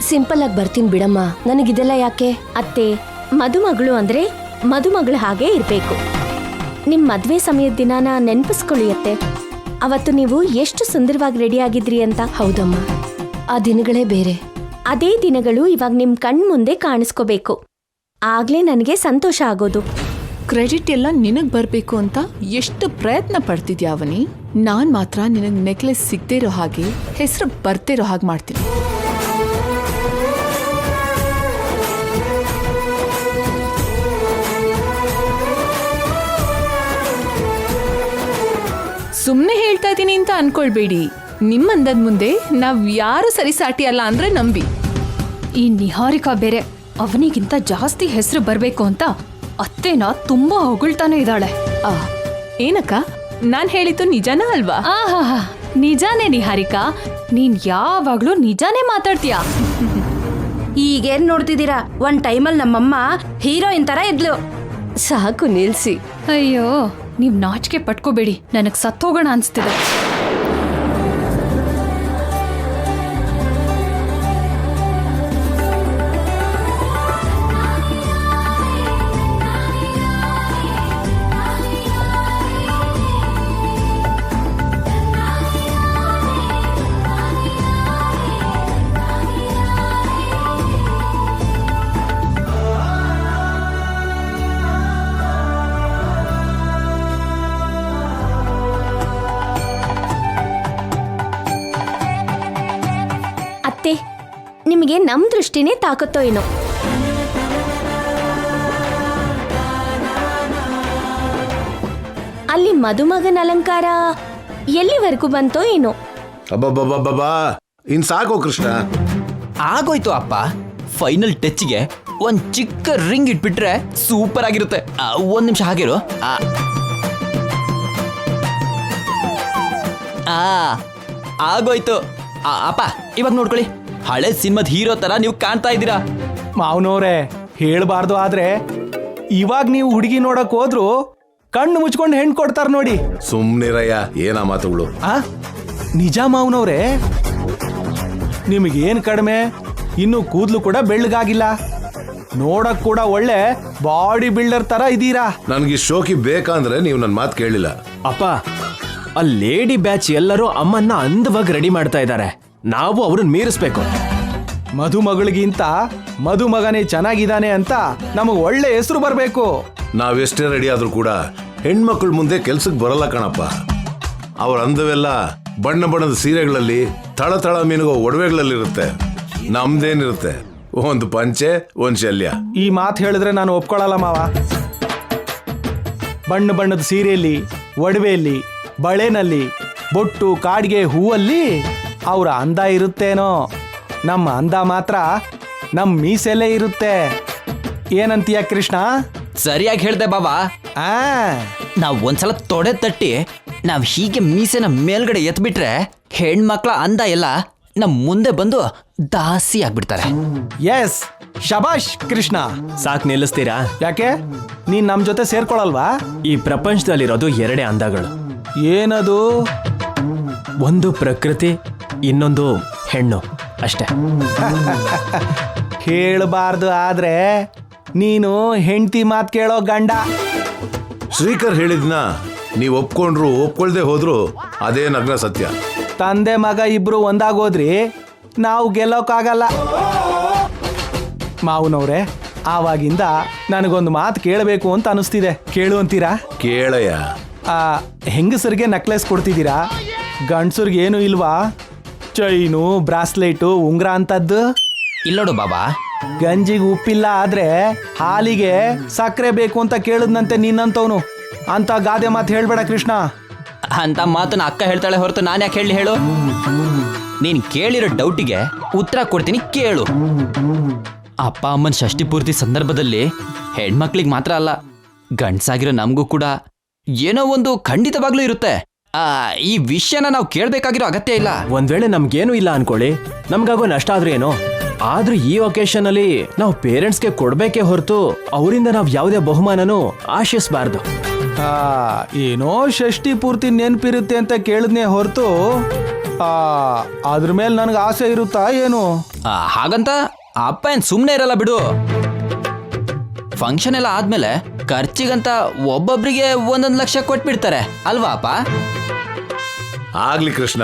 Simple ಆಗಿ ಬರ್ತೀನಿ ಬಿಡಮ್ಮ, ನನಗಿದೆಲ್ಲ ಯಾಕೆ? ಅತ್ತೆ, ಮದುಮಗಳು ಅಂದ್ರೆ ಮದುಮಗಳು ಹಾಗೆ ಇರ್ಬೇಕು. ನಿಮ್ ಮದ್ವೆ ಸಮಯದ ದಿನಾನ ನೆನ್ಪಿಸ್ಕೊಳ್ಳಿ ಅತ್ತೆ. ಅವತ್ತು ನೀವು ಎಷ್ಟು ಸುಂದರವಾಗಿ ರೆಡಿ ಆಗಿದ್ರಿ ಅಂತ. ಹೌದಮ್ಮ, ಆ ದಿನಗಳೇ ಬೇರೆ. ಅದೇ ದಿನಗಳು ಇವಾಗ ನಿಮ್ ಕಣ್ ಮುಂದೆ ಕಾಣಿಸ್ಕೋಬೇಕು. ಆಗ್ಲೇ ನನಗೆ ಸಂತೋಷ ಆಗೋದು. ಕ್ರೆಡಿಟ್ ಎಲ್ಲ ನಿನಗ್ ಬರ್ಬೇಕು ಅಂತ ಎಷ್ಟು ಪ್ರಯತ್ನ ಪಡ್ತಿದ್ಯಾ ಅವನಿ. ನಾನ್ ಮಾತ್ರ ನಿನಗ್ ನೆಕ್ಲೆಸ್ ಸಿಗದೇ ಇರೋ ಹಾಗೆ, ಹೆಸರು ಬರ್ದೇ ಇರೋ ಹಾಗೆ ಮಾಡ್ತೀನಿ. ಸುಮ್ನೆ ಹೇಳ್ತಾ ಇದೀನಿ ಅಂತ ಅನ್ಕೊಳ್ಬೇಡಿ. ನಿಮ್ಮಂದದ್ ಮುಂದೆ ನಾವ್ ಯಾರು ಸರಿಸಾಟಿ ಅಲ್ಲ ಅಂದ್ರೆ ನಂಬಿ. ಈ ನಿಹಾರಿಕಾ ಬೇರೆ ಅವನಿಗಿಂತ ಜಾಸ್ತಿ ಹೆಸರು ಬರ್ಬೇಕು ಅಂತ ಅತ್ತೆನ ತುಂಬಾ ಹೊಗಳ್ತಾನೆ ಇದ್ದಾಳೆ. ಏನಕ್ಕ, ನಾನ್ ಹೇಳಿದ್ದು ನಿಜನಾ ಅಲ್ವಾ? ಆಹಾ, ನಿಜಾನೇ ನಿಹಾರಿಕಾ, ನೀನ್ ಯಾವಾಗ್ಲೂ ನಿಜಾನೇ ಮಾತಾಡ್ತೀಯ. ಈಗೇನ್ ನೋಡ್ತಿದ್ದೀರಾ? ಒಂದ್ ಟೈಮಲ್ಲಿ ನಮ್ಮಮ್ಮ ಹೀರೋಯಿನ್ ತರ ಇದ್ಲು. ಸಾಕು ನಿಲ್ಸಿ. ಅಯ್ಯೋ, ನೀವ್ ನಾಚಿಕೆ ಪಟ್ಕೋಬೇಡಿ, ನನಗ್ ಸತ್ತೋಗೋಣ ಅನ್ಸ್ತಿದೆ. ಅತ್ತೆ, ನಿಮಗೆ ನಮ್ ದೃಷ್ಟಿನೇ ತಾಕತ್ತೋ ಏನೋ. ಅಲ್ಲಿ ಮದುಮಗನ ಅಲಂಕಾರ ಎಲ್ಲಿವರೆಗೂ ಬಂತೋ ಏನೋ. ಅಬ್ಬಬ್ಬಬ್ಬಬ್ಬಾ, ಇನ್ ಸಾಕೋ ಕೃಷ್ಣ. ಆಗೋಯ್ತು ಅಪ್ಪ. ಫೈನಲ್ ಟಚ್ಗೆ ಒಂದ್ ಚಿಕ್ಕ ರಿಂಗ್ ಇಟ್ಬಿಟ್ರೆ ಸೂಪರ್ ಆಗಿರುತ್ತೆ. ಒಂದ್ ನಿಮಿಷ ಹಾಗಿರು. ಆಗೋಯ್ತು. ಅಪ್ಪ, ಇವಾಗ ನೋಡ್ಕೊಳ್ಳಿ, ಹಳೆ ಸಿನಿಮಾದ ಹೀರೋ ತರ ನೀವು ಕಾಣ್ತಾ ಇದ್ದೀರಾ. ಮಾವನವ್ರೆ, ಹೇಳ್ಬಾರ್ದು, ಆದ್ರೆ ಇವಾಗ ನೀವು ಹುಡುಗಿ ನೋಡಕ್ ಹೋದ್ರು ಕಣ್ಣು ಮುಚ್ಕೊಂಡು ಹೆಣ್ಣು ಕೊಡ್ತಾರ ನೋಡಿ. ಸುಮ್ನಿರಯ್ಯ, ಏನ ಮಾತುಗಳು. ನಿಜ ಮಾವನವ್ರೆ, ನಿಮಗೇನ್ ಕಡಿಮೆ, ಇನ್ನು ಕೂದ್ಲು ಕೂಡ ಬೆಳ್ಳಗಾಗಿಲ್ಲ, ನೋಡಕ್ ಕೂಡ ಒಳ್ಳೆ ಬಾಡಿ ಬಿಲ್ಡರ್ ತರ ಇದೀರಾ. ನನ್ಗೆ ಶೋಕಿ ಬೇಕಂದ್ರೆ ನೀವು ನನ್ನ ಮಾತು ಕೇಳಿಲ್ಲ. ಅಪ್ಪ, ಆ ಲೇಡಿ ಬ್ಯಾಚ್ ಎಲ್ಲರೂ ಅಮ್ಮನ್ನ ಅಂದವಾಗಿ ರೆಡಿ ಮಾಡ್ತಾ ಇದ್ದಾರೆ. ನಾವು ಅವ್ರನ್ನ ಮೀರಿಸ್ಬೇಕು. ಮದುಮಗಳಿಗಿಂತ ಮದುಮಗನೇ ಚೆನ್ನಾಗಿದ್ದಾನೆ ಅಂತ ನಮಗ್ ಒಳ್ಳೆ ಹೆಸರು ಬರ್ಬೇಕು. ನಾವೆಷ್ಟೇ ರೆಡಿ ಆದ್ರೂ ಕೂಡ ಹೆಣ್ಮಕ್ಳ ಮುಂದೆ ಕೆಲ್ಸಕ್ಕೆ ಬರಲ್ಲ ಕಣಪ್ಪ. ಅವ್ರ ಅಂದವೆಲ್ಲ ಬಣ್ಣ ಬಣ್ಣದ ಸೀರೆಗಳಲ್ಲಿ, ತಳ ಮೀನುಗೋ ಒಡವೆಗಳಲ್ಲಿರುತ್ತೆ. ನಮ್ದೇನಿರುತ್ತೆ, ಒಂದು ಪಂಚೆ, ಒಂದ್ ಶಲ್ಯ. ಈ ಮಾತು ಹೇಳಿದ್ರೆ ನಾನು ಒಪ್ಕೊಳ್ಳಲ್ಲ ಮಾವ. ಬಣ್ಣ ಬಣ್ಣದ ಸೀರೆಯಲ್ಲಿ, ಒಡವೆಯಲ್ಲಿ, ಬಳೆನಲ್ಲಿ, ಬೊಟ್ಟು, ಕಾಡಿಗೆ, ಹೂವಲ್ಲಿ ಅವರ ಅಂದ ಇರುತ್ತೇನೋ. ನಮ್ಮ ಅಂದ ಮಾತ್ರ ನಮ್ಮ ಮೀಸೆಲ್ಲೇ ಇರುತ್ತೆ. ಏನಂತೀಯ ಕೃಷ್ಣ? ಸರಿಯಾಗಿ ಹೇಳ್ದೆ ಬಾಬಾ. ನಾವ್ ಒಂದ್ಸಲ ತೊಡೆ ತಟ್ಟಿ ನಾವ್ ಹೀಗೆ ಮೀಸೆನ ಮೇಲ್ಗಡೆ ಎತ್ಬಿಟ್ರೆ ಹೆಣ್ಮಕ್ಳ ಅಂದ ಎಲ್ಲ ನಮ್ ಮುಂದೆ ಬಂದು ದಾಸಿ ಆಗ್ಬಿಡ್ತಾರೆ. ಎಸ್, ಶಬಾಷ್ ಕೃಷ್ಣ. ಸಾಕ್ ನಿಲ್ಲಿಸ್ತೀರಾ? ಯಾಕೆ, ನೀನ್ ನಮ್ ಜೊತೆ ಸೇರ್ಕೊಳಲ್ವಾ? ಈ ಪ್ರಪಂಚದಲ್ಲಿರೋದು ಎರಡೇ ಅಂದಗಳು. ಏನದು? ಒಂದು ಪ್ರಕೃತಿ, ಇನ್ನೊಂದು ಹೆಣ್ಣು, ಅಷ್ಟೇ. ಹೇಳಬಾರ್ದು, ಆದ್ರೆ ನೀನು ಹೆಂಡತಿ ಮಾತು ಕೇಳೋ ಗಂಡ. ಶ್ರೀಕರ್ ಹೇಳಿದ್ನ ನೀವು ಒಪ್ಕೊಂಡ್ರು ಒಪ್ಕೊಳ್ದೆ ಹೋದ್ರು ಅದೇ ನಗ್ನ ಸತ್ಯ. ತಂದೆ ಮಗ ಇಬ್ರು ಒಂದಾಗೋದ್ರಿ ನಾವು ಗೆಲ್ಲೋಕ್ಕಾಗಲ್ಲ. ಮಾವನವ್ರೆ, ಆವಾಗಿಂದ ನನಗೊಂದು ಮಾತು ಕೇಳಬೇಕು ಅಂತ ಅನಿಸ್ತಿದೆ. ಕೇಳು ಅಂತೀರಾ? ಕೇಳಯ್ಯ. ಹೆಂಗಸರಿಗೆ ನೆಕ್ಲೆಸ್ ಕೊಡ್ತಿದ್ದೀರಾ, ಗಂಡಸರಿಗೆ ಏನು ಇಲ್ವಾ? ಚೈನು, ಬ್ರಾಸ್ಲೆಟು, ಉಂಗ್ರ ಅಂತದ್ದು. ಇಲ್ಲೋಡು ಬಾಬಾ, ಗಂಜಿಗೆ ಉಪ್ಪಿಲ್ಲ ಆದ್ರೆ ಹಾಲಿಗೆ ಸಕ್ಕರೆ ಬೇಕು ಅಂತ ಕೇಳಿದ್ನಂತೆ ನಿನ್ನಂತವನು. ಅಂತ ಗಾದೆ ಮಾತು ಹೇಳ್ಬೇಡ ಕೃಷ್ಣ. ಅಂತ ಮಾತನ್ನ ಅಕ್ಕ ಹೇಳ್ತಾಳೆ ಹೊರತು ನಾನು ಯಾಕೆ ಹೇಳಿ ಹೇಳು? ನೀನ್ ಕೇಳಿರೋ ಡೌಟಿಗೆ ಉತ್ತರ ಕೊಡ್ತೀನಿ, ಕೇಳು. ಅಪ್ಪ ಅಮ್ಮನ ಷಷ್ಠಿ ಪೂರ್ತಿ ಸಂದರ್ಭದಲ್ಲಿ ಹೆಣ್ಮಕ್ಳಿಗೆ ಮಾತ್ರ ಅಲ್ಲ, ಗಂಡ್ಸಾಗಿರೋ ನಮಗೂ ಕೂಡ ಏನೋ ಒಂದು ಖಂಡಿತವಾಗ್ಲೂ ಇರುತ್ತೆ. ಈ ವಿಷಯನ ನಾವು ಕೇಳ್ಬೇಕಾಗಿರೋ ಅಗತ್ಯ ಇಲ್ಲ. ಒಂದ್ ವೇಳೆ ನಮ್ಗೇನು ಇಲ್ಲ ಅನ್ಕೊಳ್ಳಿ, ನಮ್ಗಾಗೋ ನಷ್ಟ ಆದ್ರೂ ಏನೋ. ಆದ್ರೂ ಈ ಒಕೇಶನ್ ಅಲ್ಲಿ ನಾವು ಪೇರೆಂಟ್ಸ್ಗೆ ಕೊಡ್ಬೇಕೇ ಹೊರತು ಅವರಿಂದ ನಾವ್ ಯಾವುದೇ ಬಹುಮಾನನೂ ಆಶಿಸಬಾರ್ದು. ಏನೋ ಷಷ್ಠಿ ಪೂರ್ತಿ ನೆನಪಿರುತ್ತೆ ಅಂತ ಕೇಳಿದ್ನೇ ಹೊರತು ಅದ್ರ ಮೇಲೆ ನನಗೆ ಆಸೆ ಇರುತ್ತಾ ಏನು? ಹಾಗಂತ ಅಪ್ಪ ಏನು ಸುಮ್ಮನೆ ಇರಲ್ಲ ಬಿಡು. ಫಂಕ್ಷನ್ ಎಲ್ಲ ಆದ್ಮೇಲೆ ಖರ್ಚಿಗಂತ ಒಬ್ಬೊಬ್ರಿಗೆ 1 ಲಕ್ಷ ಕೊಟ್ಬಿಡ್ತಾರೆ ಅಲ್ವಾ ಅಪ್ಪ? ಆಗ್ಲಿ ಕೃಷ್ಣ,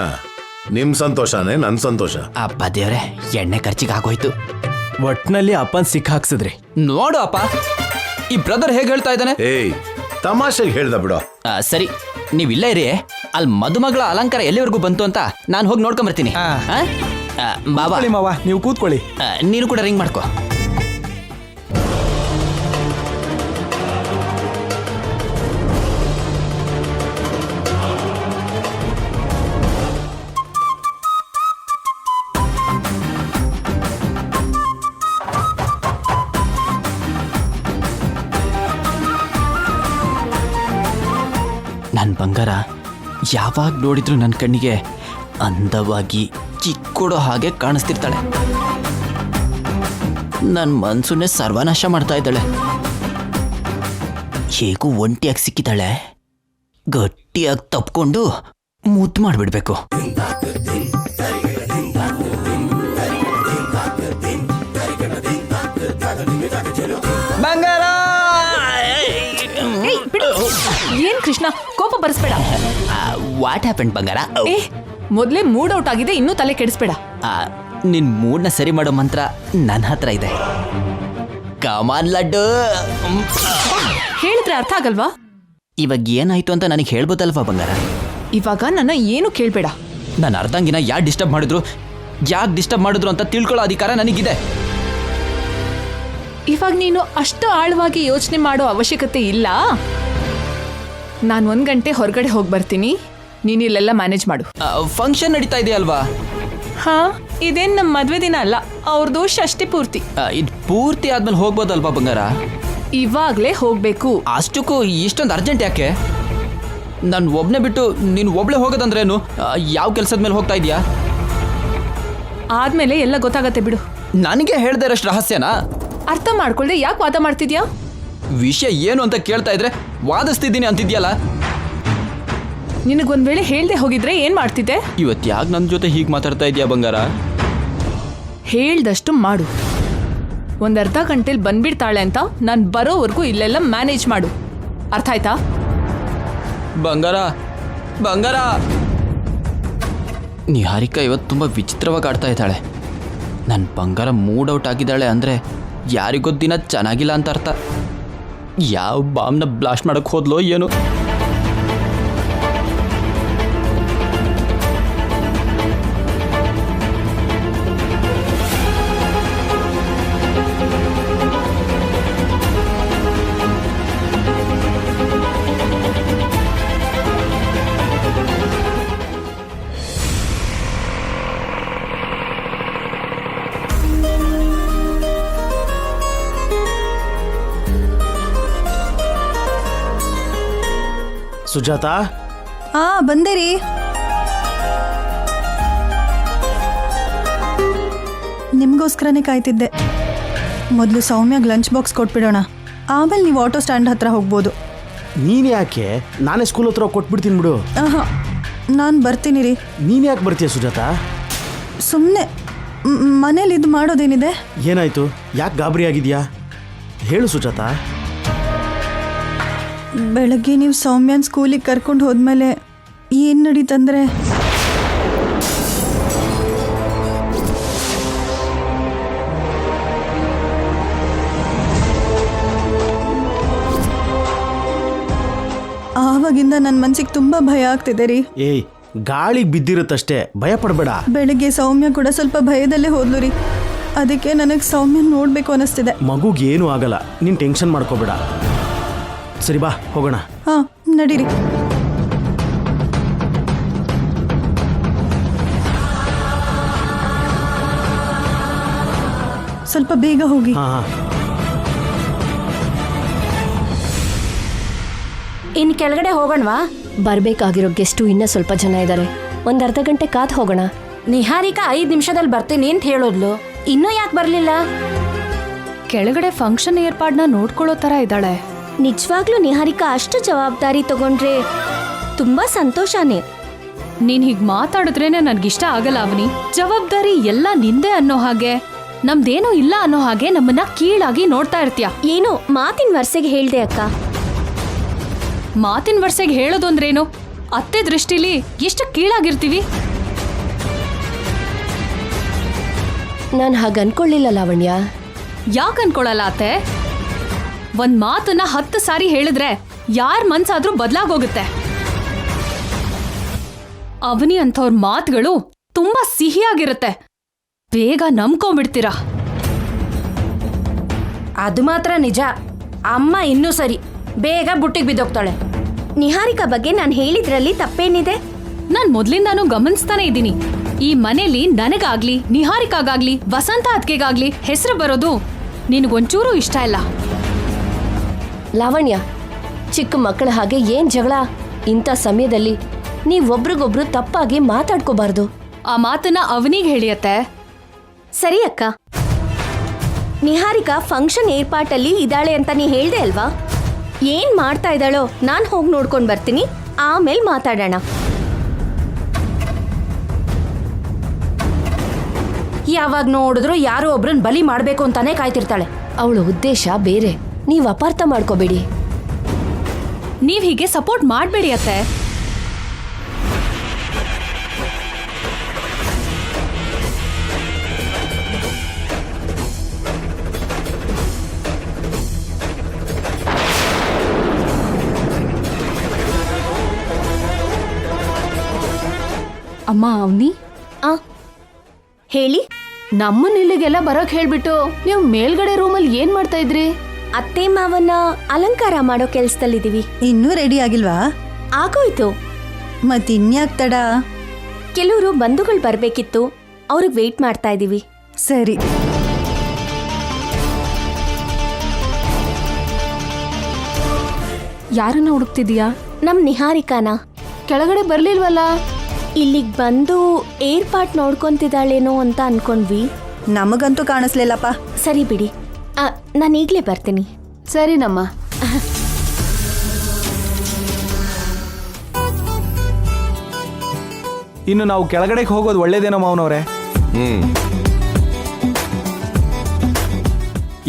ನಿಮ್ ಸಂತೋಷನೇ ನನ್ ಸಂತೋಷ. ಅಪ್ಪ ದೇವ್ರೆ, ಎಣ್ಣೆ ಖರ್ಚಿಗೆ ಆಗೋಯ್ತು. ಒಟ್ನಲ್ಲಿ ಅಪ್ಪನ್ ಸಿಕ್ಕಾಕ್ಸಿದ್ರಿ. ನೋಡು ಅಪ್ಪ, ಈ ಬ್ರದರ್ ಹೇಗೆ ಹೇಳ್ತಾ ಇದ್ದಾನೆ. ಏಯ್, ತಮಾಷೆಗೆ ಹೇಳ್ದ ಬಿಡು. ಸರಿ, ನೀವಿಲ್ಲ ಇರಿ. ಅಲ್ಲಿ ಮದುಮಗಳ ಅಲಂಕಾರ ಎಲ್ಲಿವರೆಗೂ ಬಂತು ಅಂತ ನಾನು ಹೋಗಿ ನೋಡ್ಕೊಂಬರ್ತೀನಿ. ಬಾಬಾ ಕೂತ್ಕೊಳ್ಳಿ ಮಾವ, ನೀವು ಕೂತ್ಕೊಳ್ಳಿ. ನೀನು ಕೂಡ ರಿಂಗ್ ಮಾಡ್ಕೋ. ನನ್ನ ಬಂಗಾರ ಯಾವಾಗ ನೋಡಿದ್ರು ನನ್ನ ಕಣ್ಣಿಗೆ ಅಂದವಾಗಿ ಚಿಕ್ಕೊಡೋ ಹಾಗೆ ಕಾಣಿಸ್ತಿರ್ತಾಳೆ. ನನ್ನ ಮನ್ಸನ್ನೇ ಸರ್ವನಾಶ ಮಾಡ್ತಾ ಇದ್ದಾಳೆ. ಹೇಗೂ ಒಂಟಿಯಾಗಿ ಸಿಕ್ಕಿದ್ದಾಳೆ, ಗಟ್ಟಿಯಾಗಿ ತಪ್ಕೊಂಡು ಮುದ್ದು ಮಾಡಿಬಿಡ್ಬೇಕು. ಬಂಗಾರ! ಏನ್ ಕೃಷ್ಣ, ಕೋಪ ಬರ್ಸ್ಬೇಡ. ವಾಟ್ ಹ್ಯಾಪನ್ ಬಂಗಾರ? ಮೊದ್ಲೇ ಮೂಡ್ ಔಟ್ ಆಗಿದೆ, ಇನ್ನೂ ತಲೆ ಕೆಡಿಸ್ಬೇಡ. ನಿನ್ ಮೂಡ್ನ ಸರಿ ಮಾಡೋ ಮಂತ್ರ ನನ್ನ ಹತ್ರ ಇದೆ. ಕಮಾನ್ ಲಡ್ಡು. ಹೇಳಿದ್ರೆ ಅರ್ಥ ಆಗಲ್ವಾ? ಇವಾಗ ಏನಾಯ್ತು ಅಂತ ನನಗೆ ಹೇಳ್ಬೋದಲ್ವಾ ಬಂಗಾರ? ಇವಾಗ ನನ್ನ ಏನು ಕೇಳ್ಬೇಡ. ನನ್ನ ಅರ್ಧಂಗಿನ ಯಾರು ಡಿಸ್ಟರ್ಬ್ ಮಾಡಿದ್ರು, ಯಾಕೆ ಡಿಸ್ಟರ್ಬ್ ಮಾಡಿದ್ರು ಅಂತ ತಿಳ್ಕೊಳ್ಳೋ ಅಧಿಕಾರ ನನಗಿದೆ. ಇವಾಗ ನೀನು ಅಷ್ಟು ಆಳವಾಗಿ ಯೋಚನೆ ಮಾಡೋ ಅವಶ್ಯಕತೆ ಇಲ್ಲ. ನಾನು 1 ಗಂಟೆ ಹೊರಗಡೆ ಹೋಗಿ ಬರ್ತೀನಿ, ನೀನು ಇಲ್ಲೆಲ್ಲ ಮ್ಯಾನೇಜ್ ಮಾಡು. ಫಂಕ್ಷನ್ ನಡೀತಾ ಇದೆಯಲ್ವಾ? ಹಾ, ಇದೇನ್ ನಮ್ಮ ಮದ್ವೆ ದಿನ ಅಲ್ಲ, ಅವ್ರದ್ದು ಷಷ್ಠಿ ಪೂರ್ತಿ. ಇದು ಪೂರ್ತಿ ಆದ್ಮೇಲೆ ಹೋಗ್ಬೋದಲ್ವಾ ಬಂಗಾರ? ಇವಾಗ್ಲೇ ಹೋಗ್ಬೇಕು. ಅಷ್ಟಕ್ಕೂ ಇಷ್ಟೊಂದು ಅರ್ಜೆಂಟ್ ಯಾಕೆ? ನಾನು ಒಬ್ನೇ ಬಿಟ್ಟು ನೀನು ಒಬ್ಳೆ ಹೋಗೋದಂದ್ರೇನು? ಯಾವ ಕೆಲಸದ ಮೇಲೆ ಹೋಗ್ತಾ ಇದೀಯಾ? ಆದ್ಮೇಲೆ ಎಲ್ಲ ಗೊತ್ತಾಗತ್ತೆ ಬಿಡು. ನನಗೆ ಹೇಳ್ದೆ ಇರೋಷ್ಟು ರಹಸ್ಯನಾ? ಅರ್ಥ ಮಾಡ್ಕೊಳ್ದೆ ಯಾಕೆ ವಾದ ಮಾಡ್ತಿದ್ಯಾ? ವಿಷಯ ಏನು ಅಂತ ಕೇಳ್ತಾ ಇದ್ರೆ ವಾದಿಸ್ತಿದ್ದೀನಿ ಅಂತಿದ್ಯಲ್ಲ. ನಿನಗೊಂದ್ ವೇಳೆ ಹೇಳ್ದೆ ಹೋಗಿದ್ರೆ ಏನ್ ಮಾಡ್ತಿದ್ದೆ? ಇವತ್ತು ಯಾಕೆ ನನ್ನ ಜೊತೆ ಹೀಗೆ ಮಾತಾಡ್ತಾ ಇದೀಯಾ ಬಂಗಾರ? ಹೇಳ್ದಷ್ಟು ಮಾಡು. 1/2 ಗಂಟೆಲಿ ಬಂದ್ಬಿಡ್ತಾಳೆ ಅಂತ ನಾನು ಬರೋವರೆಗೂ ಇಲ್ಲೆಲ್ಲ ಮ್ಯಾನೇಜ್ ಮಾಡು. ಅರ್ಥ ಆಯ್ತಾ? ಬಂಗಾರ, ಬಂಗಾರ. ನಿಹಾರಿಕಾ ಇವತ್ತು ತುಂಬ ವಿಚಿತ್ರವಾಗಿ ಆಡ್ತಾ ಇದ್ದಾಳೆ. ನನ್ನ ಬಂಗಾರ ಮೂಡ್ ಔಟ್ ಆಗಿದ್ದಾಳೆ ಅಂದರೆ ಯಾರಿಗೊತ್ತು ದಿನ ಚೆನ್ನಾಗಿಲ್ಲ ಅಂತ ಅರ್ಥ. ಯಾವ ಬಾಂಬ್ನ ಬ್ಲಾಸ್ಟ್ ಮಾಡೋಕ್ಕೆ ಹೋದ್ಲೋ ಏನು? ಸುಜಾತ, ಬಂದೆ ರೀ. ನಿಮಗೋಸ್ಕರನೇ ಕಾಯ್ತಿದ್ದೆ. ಮೊದಲು ಸೌಮ್ಯಾಗ ಲಂಚ್ ಬಾಕ್ಸ್ ಕೊಟ್ಬಿಡೋಣ, ಆಮೇಲೆ ನೀವು ಆಟೋ ಸ್ಟ್ಯಾಂಡ್ ಹತ್ರ ಹೋಗ್ಬೋದು. ನೀನು ಯಾಕೆ? ನಾನೇ ಸ್ಕೂಲ್ ಹತ್ರ ಕೊಟ್ಬಿಡ್ತೀನಿ ಬಿಡು. ನಾನು ಬರ್ತೀನಿ ರೀ. ನೀನು ಯಾಕೆ ಬರ್ತೀಯ ಸುಜಾತ? ಸುಮ್ಮನೆ ಮನೇಲಿ ಇದು ಮಾಡೋದೇನಿದೆ? ಏನಾಯ್ತು? ಯಾಕೆ ಗಾಬರಿ ಆಗಿದೆಯಾ? ಹೇಳು ಸುಜಾತ. ಬೆಳಗ್ಗೆ ನೀವು ಸೌಮ್ಯನ ಸ್ಕೂಲಿಗೆ ಕರ್ಕೊಂಡು ಹೋದ್ಮೇಲೆ ಏನು ನಡೀತಂದ್ರೆ, ಆವಾಗಿಂದ ನನ್ನ ಮನ್ಸಿಗೆ ತುಂಬ ಭಯ ಆಗ್ತಿದೆ ರೀ. ಏಯ್, ಗಾಳಿಗೆ ಬಿದ್ದಿರುತ್ತಷ್ಟೇ, ಭಯ ಪಡಬೇಡ. ಬೆಳಗ್ಗೆ ಸೌಮ್ಯ ಕೂಡ ಸ್ವಲ್ಪ ಭಯದಲ್ಲೇ ಹೋದ್ಲು ರೀ. ಅದಕ್ಕೆ ನನಗೆ ಸೌಮ್ಯ ನೋಡಬೇಕು ಅನ್ನಿಸ್ತಿದೆ. ಮಗುಗೆ ಏನೂ ಆಗಲ್ಲ, ನೀನು ಟೆನ್ಷನ್ ಮಾಡ್ಕೋಬೇಡ. ಸರಿ ಬಾ ಹೋಗೋಣ. ಹಾಂ, ನಡೀರಿ. ಸ್ವಲ್ಪ ಬೇಗ ಹೋಗಿ. ಹಾಂ. ಇನ್ ಕೆಳಗಡೆ ಹೋಗೋಣವಾ? ಬರ್ಬೇಕಾಗಿರೋ ಗೆಸ್ಟು ಇನ್ನೂ ಸ್ವಲ್ಪ ಜನ ಇದ್ದಾರೆ. 1/2 ಗಂಟೆ ಕಾದ್ ಹೋಗೋಣ. ನಿಹಾರಿಕಾ 5 ನಿಮಿಷದಲ್ಲಿ ಬರ್ತೀನಿ ಅಂತ ಹೇಳೋದ್ಲು, ಇನ್ನೂ ಯಾಕೆ ಬರ್ಲಿಲ್ಲ? ಕೆಳಗಡೆ ಫಂಕ್ಷನ್ ಏರ್ಪಾಡ್ನ ನೋಡ್ಕೊಳ್ಳೋ ತರ ಇದ್ದಾಳೆ. ನಿಜವಾಗ್ಲೂ ನಿಹಾರಿಕಾ ಅಷ್ಟು ಜವಾಬ್ದಾರಿ ತಗೊಂಡ್ರೆ ತುಂಬಾ ಸಂತೋಷನೇ. ನೀನ್ ಹೀಗ್ ಮಾತಾಡಿದ್ರೇನೆ ನನ್ಗಿಷ್ಟ ಆಗಲ್ಲ ಅವನಿ. ಜವಾಬ್ದಾರಿ ಎಲ್ಲ ನಿಂದೆ ಅನ್ನೋ ಹಾಗೆ, ನಮ್ದೇನೋ ಇಲ್ಲ ಅನ್ನೋ ಹಾಗೆ ನಮ್ಮನ್ನ ಕೀಳಾಗಿ ನೋಡ್ತಾ ಇರ್ತೀಯ. ಏನೋ ಮಾತಿನ ವರ್ಷೆಗೆ ಹೇಳ್ದೆ ಅಕ್ಕ. ಮಾತಿನ ವರ್ಷೆಗೆ ಹೇಳೋದು ಅಂದ್ರೇನು? ಅತ್ತೆ ದೃಷ್ಟಿಲಿ ಎಷ್ಟು ಕೀಳಾಗಿರ್ತೀವಿ. ನಾನು ಹಾಗೆ ಅನ್ಕೊಳ್ಳಿಲ್ಲ ಲಾವಣ್ಯ. ಯಾಕೆ ಅನ್ಕೊಳಲ್ಲ ಅತ್ತೆ? ಒಂದ್ ಮಾತನ್ನ 10 ಸಾರಿ ಹೇಳಿದ್ರೆ ಯಾರ್ ಮನ್ಸಾದ್ರೂ ಬದ್ಲಾಗೋಗುತ್ತೆ. ಅವನಿ ಅಂಥವ್ರ ಮಾತುಗಳು ತುಂಬಾ ಸಿಹಿಯಾಗಿರುತ್ತೆ, ಬೇಗ ನಂಬ್ಕೊಂಡ್ಬಿಡ್ತೀರ. ಅದು ಮಾತ್ರ ನಿಜ. ಅಮ್ಮ ಇನ್ನೂ ಸರಿ, ಬೇಗ ಬುಟ್ಟಿಗೆ ಬಿದ್ದೋಗ್ತಾಳೆ. ನಿಹಾರಿಕಾ ಬಗ್ಗೆ ನಾನು ಹೇಳಿದ್ರಲ್ಲಿ ತಪ್ಪೇನಿದೆ? ನಾನ್ ಮೊದ್ಲಿಂದಾನು ಗಮನಿಸ್ತಾನೆ ಇದ್ದೀನಿ. ಈ ಮನೇಲಿ ನನಗಾಗ್ಲಿ, ನಿಹಾರಿಕಾಗಾಗ್ಲಿ, ವಸಂತ ಅದ್ಕೆಗಾಗ್ಲಿ ಹೆಸರು ಬರೋದು ನಿನಗೊಂಚೂರು ಇಷ್ಟ ಇಲ್ಲ. ಲಾವಣ್ಯ, ಚಿಕ್ಕ ಮಕ್ಕಳ ಹಾಗೆ ಏನ್ ಜಗಳ? ಇಂಥ ಸಮಯದಲ್ಲಿ ನೀವೊಬ್ರಿಗೊಬ್ರು ತಪ್ಪಾಗಿ ಮಾತಾಡ್ಕೋಬಾರ್ದು. ಆ ಮಾತನ್ನ ಅವನಿಗೆ ಹೇಳಿಯತ್ತೆ. ಸರಿ ಅಕ್ಕ. ನಿಹಾರಿಕಾ ಫಂಕ್ಷನ್ ಏರ್ಪಾಟಲ್ಲಿ ಇದ್ದಾಳೆ ಅಂತ ನೀ ಹೇಳ್ದೆ ಅಲ್ವಾ? ಏನ್ ಮಾಡ್ತಾ ಇದ್ದಾಳೋ ನಾನು ಹೋಗಿ ನೋಡ್ಕೊಂಡು ಬರ್ತೀನಿ, ಆಮೇಲೆ ಮಾತಾಡೋಣ. ಯಾವಾಗ ನೋಡಿದ್ರು ಯಾರೋ ಒಬ್ರನ್ನ ಬಲಿ ಮಾಡ್ಬೇಕು ಅಂತಾನೆ ಕಾಯ್ತಿರ್ತಾಳೆ. ಅವಳ ಉದ್ದೇಶ ಬೇರೆ, ನೀವ್ ಅಪಾರ್ಥ ಮಾಡ್ಕೋಬೇಡಿ. ನೀವ್ ಹೀಗೆ ಸಪೋರ್ಟ್ ಮಾಡ್ಬೇಡಿ ಅತ್ತೆ. ಅಮ್ಮ ಅವನಿ, ಆ ಹೇಳಿ. ನಮ್ಮನ್ನ ಇಲ್ಲಿಗೆಲ್ಲ ಬರೋಕ್ ಹೇಳ್ಬಿಟ್ಟು ನೀವು ಮೇಲ್ಗಡೆ ರೂಮಲ್ಲಿ ಏನ್ ಮಾಡ್ತಾ ಇದ್ರಿ? ಅತ್ತೆ ಮಾವನ್ನ ಅಲಂಕಾರ ಮಾಡೋ ಕೆಲ್ಸದಲ್ಲಿದ್ದೀವಿ. ಇನ್ನೂ ರೆಡಿ ಆಗಿಲ್ವಾ? ಆಗೋಯ್ತು. ಮತ್ತಿನ್ಯಾಕ್ ತಡ? ಕೆಲವರು ಬಂಧುಗಳು ಬರ್ಬೇಕಿತ್ತು, ಅವ್ರಿಗೆ ವೇಟ್ ಮಾಡ್ತಾ ಇದೀವಿ. ಸರಿ. ಯಾರನ್ನ ಹುಡುಕ್ತಿದ್ಯಾ? ನಮ್ ನಿಹಾರಿಕಾನ. ಕೆಳಗಡೆ ಬರ್ಲಿಲ್ವಲ್ಲ? ಇಲ್ಲಿಗ್ ಬಂದು ಏರ್ಪಾಟ್ ನೋಡ್ಕೊಂತಿದ್ದಾಳೇನೋ ಅಂತ ಅನ್ಕೊಂಡ್ವಿ. ನಮಗಂತೂ ಕಾಣಿಸ್ಲಿಲ್ಲಪ್ಪ. ಸರಿ ಬಿಡಿ, ನಾನು ಈಗ್ಲೇ ಬರ್ತೀನಿ. ಸರಿನಮ್ಮ. ಇನ್ನು ನಾವು ಕೆಳಗಡೆಗೆ ಹೋಗೋದು ಒಳ್ಳೇದೇನೋ ಮಾವನವ್ರೆ.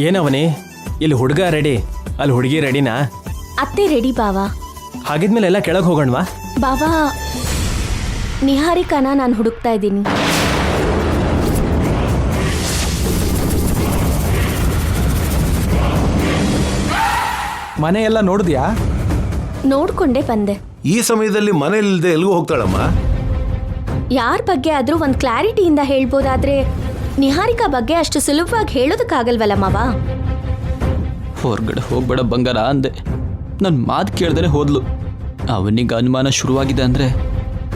ಏನವನಿ, ಇಲ್ಲಿ ಹುಡುಗ ರೆಡಿ, ಅಲ್ಲಿ ಹುಡುಗಿ ರೆಡಿನಾ? ಅತ್ತೆ ರೆಡಿ ಬಾವಾ. ಹಾಗಿದ್ಮೇಲೆ ಎಲ್ಲ ಕೆಳಗೆ ಹೋಗೋಣವಾ? ಬಾವಾ, ನಿಹಾರಿಕಾನ ನಾನು ಹುಡುಕ್ತಾ ಇದ್ದೀನಿ. ಮನೆ ಎಲ್ಲ ನೋಡಿದ್ಯಾ? ನೋಡ್ಕೊಂಡೇ ಬಂದೆ. ಈ ಸಮಯದಲ್ಲಿ ಮನೆಯಲ್ಲಿಲ್ಲದೆ ಎಲ್ಲಿಗೂ ಹೋಗ್ತಾಳಮ್ಮ? ಯಾರ ಬಗ್ಗೆ ಆದ್ರೂ ಒಂದು ಕ್ಲಾರಿಟಿಯಿಂದ ಹೇಳ್ಬೋದಾದ್ರೆ ನಿಹಾರಿಕಾ ಬಗ್ಗೆ ಅಷ್ಟು ಸುಲಭವಾಗಿ ಹೇಳೋದಕ್ಕಾಗಲ್ವಲ್ಲ ಮಾವ? ಹೊರಗಡೆ ಹೋಗ್ಬೇಡ ಬಂಗಾರ ಅಂದೆ. ನನ್ನ ಮಾತು ಕೇಳ್ದೇ ಹೋದ್ಲು. ಅವನಿಗೆ ಅನುಮಾನ ಶುರುವಾಗಿದೆ ಅಂದ್ರೆ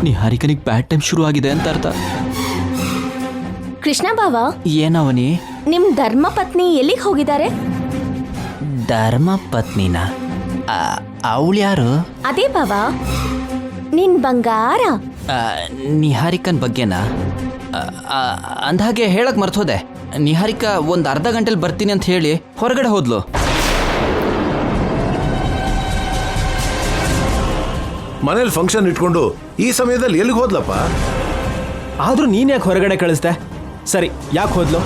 ನಿಹಾರಿಕನಿಗೆ ಬ್ಯಾಡ್ ಟೈಮ್ ಶುರುವಾಗಿದೆ ಅಂತ ಅರ್ಥ. ಕೃಷ್ಣ ಬಾವ, ಏನವನಿ? ನಿಮ್ ಧರ್ಮ ಪತ್ನಿ ಎಲ್ಲಿಗೆ ಹೋಗಿದ್ದಾರೆ? ಧರ್ಮ ಪತ್ನಿನ? ಅವಳು ಯಾರು? ಅದೇ ಬಾವ, ನಿನ್ ಬಂಗಾರ. ನಿಹಾರಿಕನ್ ಬಗ್ಗೆನಾ? ಅಂದ್ಹಾಗೆ ಹೇಳಕ್ ಮರ್ತೋದೆ. ನಿಹಾರಿಕಾ ಒಂದು ಅರ್ಧ ಗಂಟೆಲಿ ಬರ್ತೀನಿ ಅಂತ ಹೇಳಿ ಹೊರಗಡೆ ಹೋದ್ಲು. ಮನೇಲಿ ಫಂಕ್ಷನ್ ಇಟ್ಕೊಂಡು ಈ ಸಮಯದಲ್ಲಿ ಎಲ್ಲಿಗೆ ಹೋದ್ಲಪ್ಪ? ಆದ್ರೂ ನೀನ್ ಯಾಕೆ ಹೊರಗಡೆ ಕಳಿಸ್ದೆ? ಸರಿ, ಯಾಕೆ ಹೋದ್ಲು?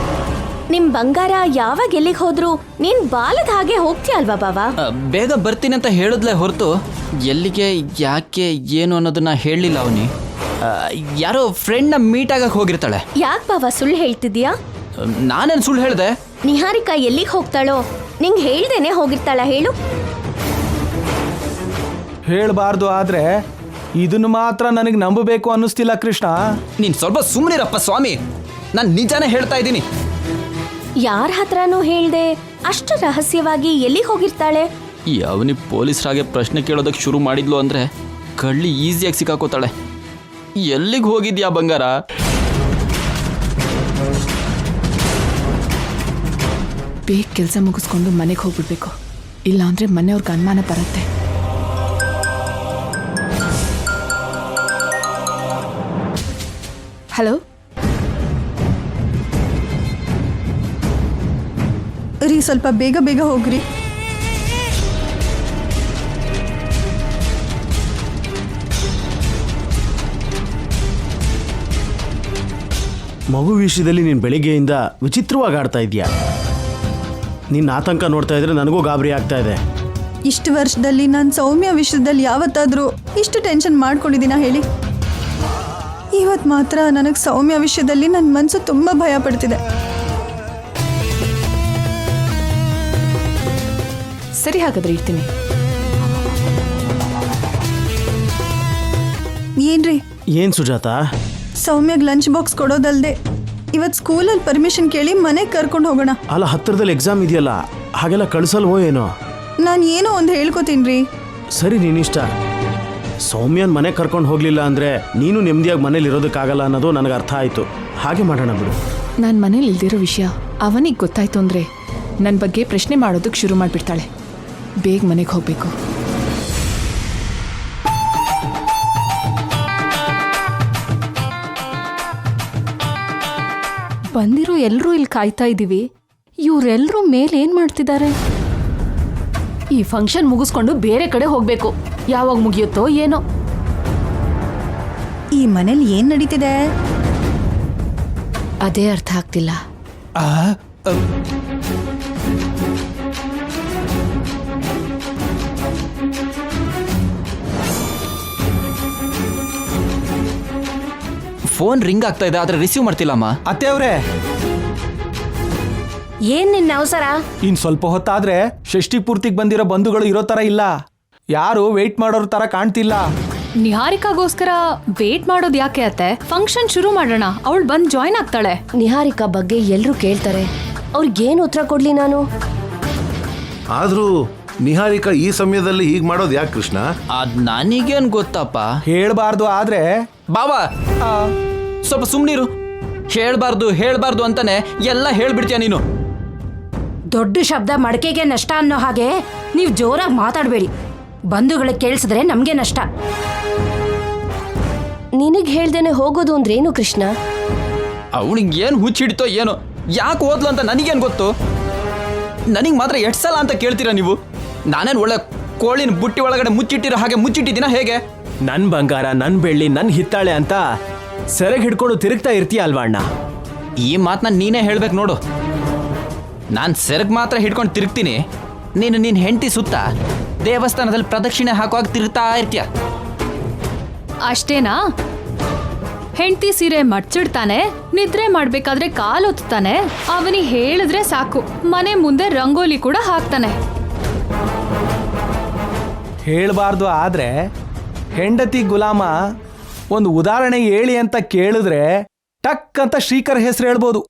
ನಿಮ್ ಬಂಗಾರ ಯಾವಾಗ ಎಲ್ಲಿಗೆ ಹೋದ್ರು ನೀನ್ ಬಾಲದ ಹಾಗೆ ಹೋಗ್ತೀಯ ಅಲ್ವಾ ಬಾವ? ಬೇಗ ಬರ್ತೀನಿ ಅಂತ ಹೇಳಿದ್ಲೆ ಹೊರತು ಎಲ್ಲಿಗೆ, ಯಾಕೆ, ಏನು ಅನ್ನೋದನ್ನ ಹೇಳಲಿಲ್ಲ ಅವನಿ. ಯಾರೋ ಫ್ರೆಂಡ್ನ ಮೀಟ್ ಆಗಕ್ಕೆ ಹೋಗಿರ್ತಾಳೆ. ಯಾಕೆ ಬಾವ ಸುಳ್ಳು ಹೇಳ್ತಿದ್ಯಾ? ನಾನೇನು ಸುಳ್ಳು ಹೇಳಿದೆ? ನಿಹಾರಿಕಾ ಎಲ್ಲಿಗೆ ಹೋಗ್ತಾಳೋ ನಿಂಗೆ ಹೇಳ್ದೇನೆ ಹೋಗಿರ್ತಾಳ ಹೇಳು? ಹೇಳಬಾರ್ದು, ಆದ್ರೆ ಇದನ್ನು ಮಾತ್ರ ನನಗೆ ನಂಬಬೇಕು ಅನ್ನಿಸ್ತಿಲ್ಲ ಕೃಷ್ಣ. ನೀನು ಸ್ವಲ್ಪ ಸುಮ್ಮನಿರಪ್ಪ ಸ್ವಾಮಿ, ನಾನು ನಿಜಾನೇ ಹೇಳ್ತಾ ಇದ್ದೀನಿ. ಯಾರ ಹತ್ರನೂ ಹೇಳ್ದೆ ಅಷ್ಟು ರಹಸ್ಯವಾಗಿ ಎಲ್ಲಿಗೆ ಹೋಗಿರ್ತಾಳೆ? ಅವನಿ ಪೊಲೀಸರಾಗೆ ಪ್ರಶ್ನೆ ಕೇಳೋದಕ್ಕೆ ಶುರು ಮಾಡಿದ್ಲು ಅಂದ್ರೆ ಕಳ್ಳಿ ಈಸಿಯಾಗಿ ಸಿಕ್ಕಾಕೋತಾಳೆ. ಎಲ್ಲಿಗೆ ಹೋಗಿದ್ಯಾ ಬಂಗಾರ? ಬೇಗ ಕೆಲಸ ಮುಗಿಸ್ಕೊಂಡು ಮನೆಗೆ ಹೋಗ್ಬಿಡ್ಬೇಕು, ಇಲ್ಲ ಅಂದ್ರೆ ಮನೆಯವ್ರಿಗೆ ಅನುಮಾನ ಬರುತ್ತೆ. ಹಲೋ ರೀ, ಸ್ವಲ್ಪ ಬೇಗ ಬೇಗ ಹೋಗ್ರಿ. ಮಗು ವಿಷಯದಲ್ಲಿ ನೀನು ಬೆಳಿಗ್ಗೆಯಿಂದ ವಿಚಿತ್ರವಾಗಿ ಆಡ್ತಾ ಇದೆಯಾ. ನಿನ್ನ ಆತಂಕ ನೋಡ್ತಾ ಇದ್ರೆ ನನಗೂ ಗಾಬರಿ ಆಗ್ತಾ ಇದೆ. ಇಷ್ಟು ವರ್ಷದಲ್ಲಿ ನಾನು ಸೌಮ್ಯ ವಿಷಯದಲ್ಲಿ ಯಾವತ್ತಾದರೂ ಇಷ್ಟು ಟೆನ್ಷನ್ ಮಾಡ್ಕೊಂಡಿದ್ದೀನ ಹೇಳಿ? ಇವತ್ತು ಮಾತ್ರ ನನಗೆ ಸೌಮ್ಯ ವಿಷಯದಲ್ಲಿ ನನ್ನ ಮನಸ್ಸು ತುಂಬ ಭಯ ಪಡ್ತಿದೆ. ಸರಿ, ಹಾಗಾದ್ರೆ ಇರ್ತೀನಿ. ಏನ್ರಿ? ಏನು ಸುಜಾತ? ಸೌಮ್ಯಗೆ ಲಂಚ್ ಬಾಕ್ಸ್ ಕೊಡೋದಲ್ದೆ ಇವತ್ತು ಸ್ಕೂಲಲ್ಲಿ ಪರ್ಮಿಷನ್ ಕೇಳಿ ಮನೆಗೆ ಕರ್ಕೊಂಡು ಹೋಗೋಣ. ಅಲ್ಲ, ಹತ್ತಿರದಲ್ಲಿ ಎಕ್ಸಾಮ್ ಇದೆಯಲ್ಲ, ಹಾಗೆಲ್ಲ ಕಳಿಸಲ್ವೋ ಏನೋ? ನಾನು ಏನೋ ಒಂದು ಹೇಳ್ಕೊತೀನಿ ರೀ. ಸರಿ, ನೀನಿಷ್ಟ. ಸೌಮ್ಯನ ಮನೆಗೆ ಕರ್ಕೊಂಡು ಹೋಗಲಿಲ್ಲ ಅಂದರೆ ನೀನು ನೆಮ್ಮದಿಯಾಗಿ ಮನೇಲಿ ಇರೋದಕ್ಕಾಗಲ್ಲ ಅನ್ನೋದು ನನಗೆ ಅರ್ಥ ಆಯಿತು. ಹಾಗೆ ಮಾಡೋಣ ಬಿಡು. ನಾನು ಮನೇಲಿ ಇಲ್ದಿರೋ ವಿಷಯ ಅವನಿಗೆ ಗೊತ್ತಾಯ್ತು ಅಂದರೆ ನನ್ನ ಬಗ್ಗೆ ಪ್ರಶ್ನೆ ಮಾಡೋದಕ್ಕೆ ಶುರು ಮಾಡಿಬಿಡ್ತಾಳೆ. ಬೇಗ ಮನೆಗೆ ಹೋಗಬೇಕು. ಬಂದಿರೋ ಎಲ್ಲರೂ ಇಲ್ಲಿ ಕಾಯ್ತಾ ಇದ್ದೀವಿ. ಇವರೆಲ್ಲರೂ ಮೇಲೆ ಏನ್ ಮಾಡ್ತಿದ್ದಾರೆ? ಈ ಫಂಕ್ಷನ್ ಮುಗಿಸ್ಕೊಂಡು ಬೇರೆ ಕಡೆ ಹೋಗ್ಬೇಕು. ಯಾವಾಗ ಮುಗಿಯುತ್ತೋ ಏನೋ. ಈ ಮನೇಲಿ ಏನು ನಡೀತಿದೆ? ಅದೇ ಅರ್ಥ ಆಗ್ತಿಲ್ಲ. ಫೋನ್ ರಿಂಗ್ ಆಗ್ತಾ ಇದೆ, ಆದ್ರೆ ರಿಸೀವ್ ಮಾಡ್ತಿಲ್ಲಮ್ಮ. ಅತ್ತೆ ಅವ್ರೆ, ಏನ್ ನಿನ್ನ ಅವಸರ? ಇನ್ ಸ್ವಲ್ಪ ಹೊತ್ತಾದ್ರೆ ಷಷ್ಠಿ ಪೂರ್ತಿಗೆ ಬಂದಿರೋ ಬಂಧುಗಳು ಇರೋ ತರ ಇಲ್ಲ. ಯಾರು ವೇಟ್ ಮಾಡೋರ್ ತರ ಕಾಣ್ತಿಲ್ಲ. ನಿಹಾರಿಕಾಗೋಸ್ಕರ ವೇಟ್ ಮಾಡೋದು ಯಾಕೆ ಅತ್ತೆ? ಫಂಕ್ಷನ್ ಶುರು ಮಾಡೋಣ, ಅವಳು ಬಂದು ಜಾಯ್ನ್ ಆಗ್ತಾಳೆ. ನಿಹಾರಿಕಾ ಬಗ್ಗೆ ಎಲ್ರೂ ಕೇಳ್ತಾರೆ, ಅವ್ರಿಗೇನು ಉತ್ತರ ಕೊಡ್ಲಿ ನಾನು? ಆದ್ರೂ ನಿಹಾರಿಕಾ ಈ ಸಮಯದಲ್ಲಿ ಹೀಗೆ ಮಾಡೋದು ಯಾಕೆ ಕೃಷ್ಣ? ಅದ್ ನನಗೇನ್ ಗೊತ್ತಪ್ಪ. ಹೇಳ್ಬಾರ್ದು ಆದ್ರೆ ಬಾವಾ, ಸ್ವಲ್ಪ ಸುಮ್ನಿರು. ಹೇಳ್ಬಾರ್ದು ಅಂತಾನೆ ಎಲ್ಲ ಹೇಳ್ಬಿಡ್ತೀಯ ನೀನು. ದೊಡ್ಡ ಶಬ್ದ ಮಡಕೆಗೆ ನಷ್ಟ ಅನ್ನೋ ಹಾಗೆ ನೀವು ಜೋರಾಗಿ ಮಾತಾಡಬೇಡಿ. ಬಂಧುಗಳಿಗೆ ಕೇಳಿಸಿದ್ರೆ ನಮಗೆ ನಷ್ಟ. ನಿನಗ್ ಹೇಳ್ದೇನೆ ಹೋಗೋದು ಅಂದ್ರೇನು ಕೃಷ್ಣ? ಅವನಿಗೆ ಏನು ಹುಚ್ಚಿಡ್ತೋ ಏನೋ, ಯಾಕೆ ಓದ್ಲು ಅಂತ ನನಗೇನು ಗೊತ್ತು? ನನಗೆ ಮಾತ್ರ ಎಷ್ಟು ಸಲ ಅಂತ ಕೇಳ್ತೀರಾ ನೀವು? ನಾನೇನು ಒಳ್ಳೆ ಕೋಳಿನ ಬುಟ್ಟಿ ಒಳಗಡೆ ಮುಚ್ಚಿಟ್ಟಿರೋ ಹಾಗೆ ಮುಚ್ಚಿಟ್ಟಿದ್ದೀನ ಹೇಗೆ? ನನ್ ಬಂಗಾರ, ನನ್ ಬೆಳ್ಳಿ, ನನ್ ಹಿತ್ತಾಳೆ ಅಂತ ಸೆರೆಗೆ ಹಿಡ್ಕೊಂಡು ತಿರುಗ್ತಾ ಇರ್ತೀಯ ಅಲ್ವಾ ಅಣ್ಣ? ಈ ಮಾತನ್ನ ನೀನೇ ಹೇಳ್ಬೇಕು ನೋಡು. ನಾನು ಸೆರಗ್ ಮಾತ್ರ ಹಿಡ್ಕೊಂಡು ತಿರುಗ್ತೀನಿ, ನೀನು ನಿನ್ನ ಹೆಂಡತಿ ಸುತ್ತ ದೇವಸ್ಥಾನದಲ್ಲಿ ಪ್ರದಕ್ಷಿಣೆ ಹಾಕುವಾಗ ತಿರುಗ್ತಾ ಇರ್ತೀಯ. ಅಷ್ಟೇನಾ? ಹೆಂಡತಿ ಸೀರೆ ಮಡ್ಚಿಡ್ತಾನೆ, ನಿದ್ರೆ ಮಾಡ್ಬೇಕಾದ್ರೆ ಕಾಲೊತ್ತಾನೆ, ಅವನಿಗೆ ಹೇಳಿದ್ರೆ ಸಾಕು ಮನೆ ಮುಂದೆ ರಂಗೋಲಿ ಕೂಡ ಹಾಕ್ತಾನೆ. ಹೇಳ್ಬಾರ್ದು ಆದ್ರೆ ಹೆಂಡತಿ ಗುಲಾಮ ಒಂದು ಉದಾಹರಣೆ ಹೇಳಿ ಅಂತ ಕೇಳಿದ್ರೆ ಟಕ್ ಅಂತ ಶ್ರೀಕರ್ ಹೆಸರು ಹೇಳ್ಬೋದು.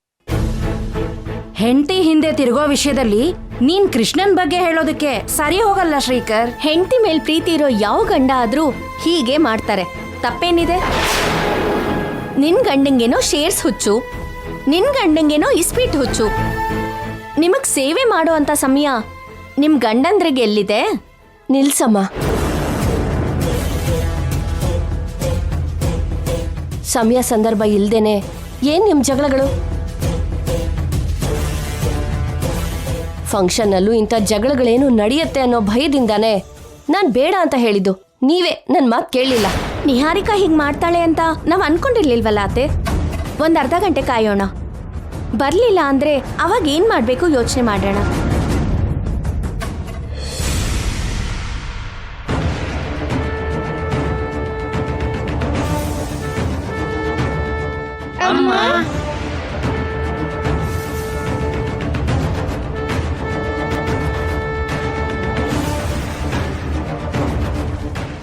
ಹೆಂಡತಿ ಹಿಂದೆ ತಿರುಗೋ ವಿಷಯದಲ್ಲಿ ನೀನ್ ಕೃಷ್ಣನ್ ಬಗ್ಗೆ ಹೇಳೋದಕ್ಕೆ ಸರಿ ಹೋಗಲ್ಲ ಶ್ರೀಕರ್. ಹೆಂಡತಿ ಮೇಲ್ ಪ್ರೀತಿ ಇರೋ ಯಾವ ಗಂಡ ಆದ್ರೂ ಹೀಗೆ ಮಾಡ್ತಾರೆ. ತಪ್ಪೇನಿದೆ? ನಿನ್ ಗಂಡಂಗೇನೋ ಶೇರ್ಸ್ ಹುಚ್ಚು, ನಿನ್ ಗಂಡಂಗೇನೋ ಇಸ್ಪೀಟ್ ಹುಚ್ಚು. ನಿಮಗ್ ಸೇವೆ ಮಾಡೋ ಅಂತ ಸಮಯ ನಿಮ್ ಗಂಡಂದ್ರಿಗೆ ಎಲ್ಲಿದೆ? ನಿಲ್ಸಮ್ಮ. ಸಮಯ ಸಂದರ್ಭ ಇಲ್ದೇನೆ ಏನ್ ನಿಮ್ ಜಗಳಗಳು? ಫಂಕ್ಷನ್ನಲ್ಲೂ ಇಂಥ ಜಗಳಗಳೇನು ನಡೆಯುತ್ತೆ ಅನ್ನೋ ಭಯದಿಂದಾನೆ ನಾನ್ ಬೇಡ ಅಂತ ಹೇಳಿದ್ದು. ನೀವೇ ನನ್ ಮಾತು ಕೇಳಲಿಲ್ಲ. ನಿಹಾರಿಕಾ ಹೀಗ್ ಮಾಡ್ತಾಳೆ ಅಂತ ನಾವ್ ಅನ್ಕೊಂಡಿರ್ಲಿಲ್ವಲ್ಲ ಅತ್ತೆ. ಒಂದ್ ಅರ್ಧ ಗಂಟೆ ಕಾಯೋಣ. ಬರ್ಲಿಲ್ಲ ಅಂದ್ರೆ ಅವಾಗ ಏನ್ ಮಾಡ್ಬೇಕು ಯೋಚನೆ ಮಾಡೋಣ.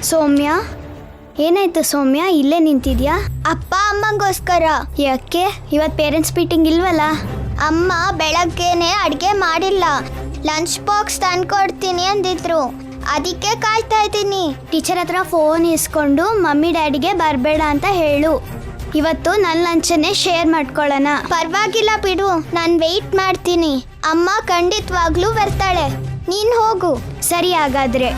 ಸೌಮ್ಯ, ಏನಾಯ್ತು ಸೌಮ್ಯ, ಇಲ್ಲೇ ನಿಂತಿದ್ಯಾ? ಅಪ್ಪ ಅಮ್ಮಂಗೋಸ್ಕರ. ಯಾಕೆ ಇವತ್ತು ಪೇರೆಂಟ್ಸ್ ಮೀಟಿಂಗ್ ಇಲ್ವಲ್ಲ? ಅಮ್ಮ ಬೆಳಗ್ಗೆನೆ ಅಡುಗೆ ಮಾಡಿಲ್ಲ, ಲಂಚ್ ಬಾಕ್ಸ್ ತಂದ್ಕೊಡ್ತೀನಿ ಅಂದಿದ್ರು, ಅದಕ್ಕೆ ಕಾಯ್ತಾ ಇದ್ದೀನಿ. ಟೀಚರ್ ಹತ್ರ ಫೋನ್ ಇಸ್ಕೊಂಡು ಮಮ್ಮಿ ಡ್ಯಾಡಿಗೆ ಬರಬೇಡ ಅಂತ ಹೇಳು. ಇವತ್ತು ನನ್ನ ಲಂಚನ್ನೇ ಶೇರ್ ಮಾಡ್ಕೊಳ್ಳೋಣ. ಪರವಾಗಿಲ್ಲ ಬಿಡು, ನಾನು ವೆಯ್ಟ್ ಮಾಡ್ತೀನಿ. ಅಮ್ಮ ಖಂಡಿತವಾಗ್ಲೂ ಬರ್ತಾಳೆ, ನೀನು ಹೋಗು. ಸರಿ ಹಾಗಾದ್ರೆ.